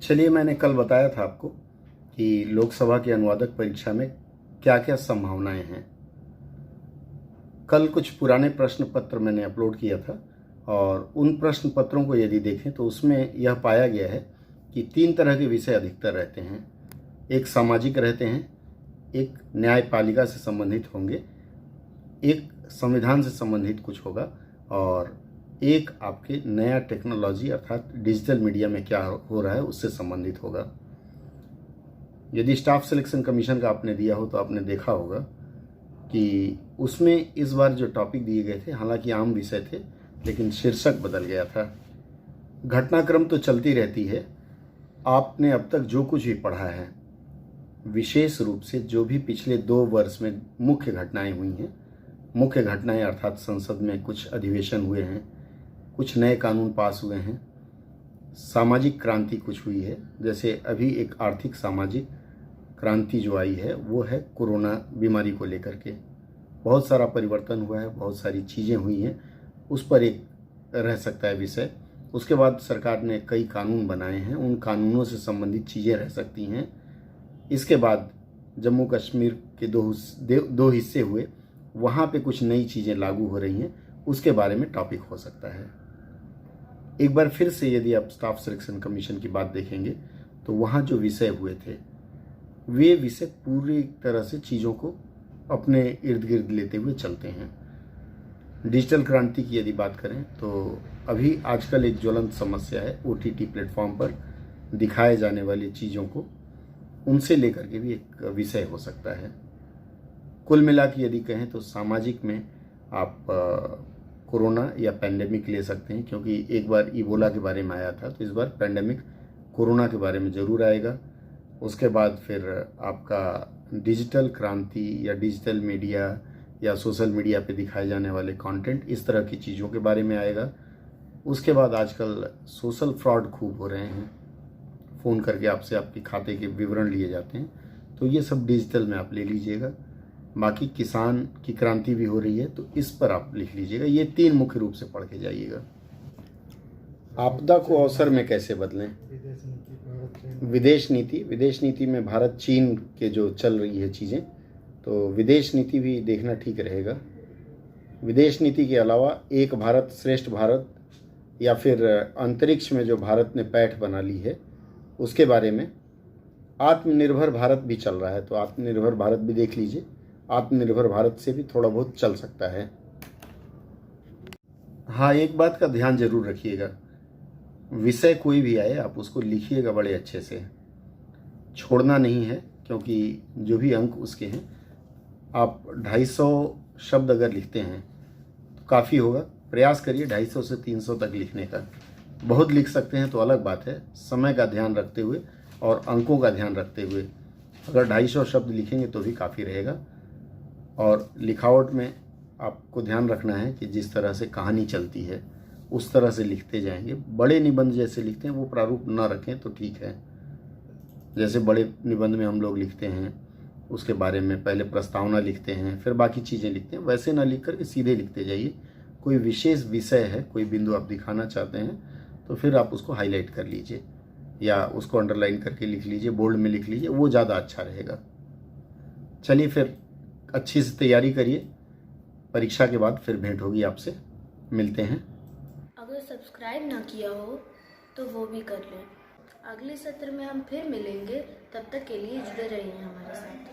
चलिए, मैंने कल बताया था आपको कि लोकसभा की अनुवादक परीक्षा में क्या क्या संभावनाएं हैं। कल कुछ पुराने प्रश्न पत्र मैंने अपलोड किया था और उन प्रश्न पत्रों को यदि देखें तो उसमें यह पाया गया है कि 3 तरह के विषय अधिकतर रहते हैं। एक सामाजिक रहते हैं, एक न्यायपालिका से संबंधित होंगे, एक संविधान से संबंधित कुछ होगा और एक आपके नया टेक्नोलॉजी अर्थात डिजिटल मीडिया में क्या हो रहा है उससे संबंधित होगा। यदि स्टाफ सिलेक्शन कमीशन का आपने दिया हो तो आपने देखा होगा कि उसमें इस बार जो टॉपिक दिए गए थे, हालांकि आम विषय थे, लेकिन शीर्षक बदल गया था। घटनाक्रम तो चलती रहती है। आपने अब तक जो कुछ भी पढ़ा है, विशेष रूप से जो भी पिछले 2 वर्ष में मुख्य घटनाएं हुई हैं, मुख्य घटनाएं अर्थात संसद में कुछ अधिवेशन हुए हैं, कुछ नए कानून पास हुए हैं, सामाजिक क्रांति कुछ हुई है। जैसे अभी एक आर्थिक सामाजिक क्रांति जो आई है वो है कोरोना बीमारी को लेकर के। बहुत सारा परिवर्तन हुआ है, बहुत सारी चीज़ें हुई हैं, उस पर एक रह सकता है विषय। उसके बाद सरकार ने कई कानून बनाए हैं, उन कानूनों से संबंधित चीज़ें रह सकती हैं। इसके बाद जम्मू कश्मीर के दो हिस्से हुए, वहाँ पे कुछ नई चीज़ें लागू हो रही हैं, उसके बारे में टॉपिक हो सकता है। एक बार फिर से यदि आप स्टाफ सिलेक्शन कमीशन की बात देखेंगे तो वहाँ जो विषय हुए थे वे विषय पूरी तरह से चीज़ों को अपने इर्द गिर्द लेते हुए चलते हैं। डिजिटल क्रांति की यदि बात करें तो अभी आजकल एक ज्वलंत समस्या है OTT प्लेटफॉर्म पर दिखाए जाने वाली चीज़ों को, उनसे लेकर के भी एक विषय हो सकता है। कुल मिला के यदि कहें तो सामाजिक में आप कोरोना या पैंडेमिक ले सकते हैं, क्योंकि एक बार इबोला के बारे में आया था, तो इस बार पैंडेमिक कोरोना के बारे में ज़रूर आएगा। उसके बाद फिर आपका डिजिटल क्रांति या डिजिटल मीडिया या सोशल मीडिया पे दिखाए जाने वाले कंटेंट, इस तरह की चीज़ों के बारे में आएगा। उसके बाद आजकल सोशल फ्रॉड खूब हो रहे हैं, फ़ोन करके आपसे आपके खाते के विवरण लिए जाते हैं, तो ये सब डिजिटल में आप ले लीजिएगा। बाकी किसान की क्रांति भी हो रही है, तो इस पर आप लिख लीजिएगा। ये 3 मुख्य रूप से पढ़ के जाइएगा। आपदा को अवसर में कैसे बदलें? विदेश नीति में भारत चीन के जो चल रही है चीज़ें, तो विदेश नीति भी देखना ठीक रहेगा। विदेश नीति के अलावा एक भारत श्रेष्ठ भारत या फिर अंतरिक्ष में जो भारत ने पैठ बना ली है उसके बारे में, आत्मनिर्भर भारत भी चल रहा है, तो आत्मनिर्भर भारत भी देख लीजिए। आत्मनिर्भर भारत से भी थोड़ा बहुत चल सकता है। हाँ, एक बात का ध्यान जरूर रखिएगा, विषय कोई भी आए आप उसको लिखिएगा बड़े अच्छे से, छोड़ना नहीं है, क्योंकि जो भी अंक उसके हैं, आप 250 शब्द अगर लिखते हैं तो काफ़ी होगा। प्रयास करिए 250 से 300 तक लिखने का। बहुत लिख सकते हैं तो अलग बात है, समय का ध्यान रखते हुए और अंकों का ध्यान रखते हुए अगर 250 शब्द लिखेंगे तो भी काफ़ी रहेगा। और लिखावट में आपको ध्यान रखना है कि जिस तरह से कहानी चलती है उस तरह से लिखते जाएंगे। बड़े निबंध जैसे लिखते हैं वो प्रारूप ना रखें तो ठीक है। जैसे बड़े निबंध में हम लोग लिखते हैं, उसके बारे में पहले प्रस्तावना लिखते हैं, फिर बाकी चीज़ें लिखते हैं, वैसे ना लिख करके सीधे लिखते जाइए। कोई विशेष विषय है, कोई बिंदु आप दिखाना चाहते हैं तो फिर आप उसको हाईलाइट कर लीजिए या उसको अंडरलाइन करके लिख लीजिए, बोल्ड में लिख लीजिए, वो ज़्यादा अच्छा रहेगा। चलिए, फिर अच्छी से तैयारी करिए, परीक्षा के बाद फिर भेंट होगी आपसे। मिलते हैं। अगर सब्सक्राइब ना किया हो तो वो भी कर लें। अगले सत्र में हम फिर मिलेंगे, तब तक के लिए जुड़े रहिए हमारे साथ।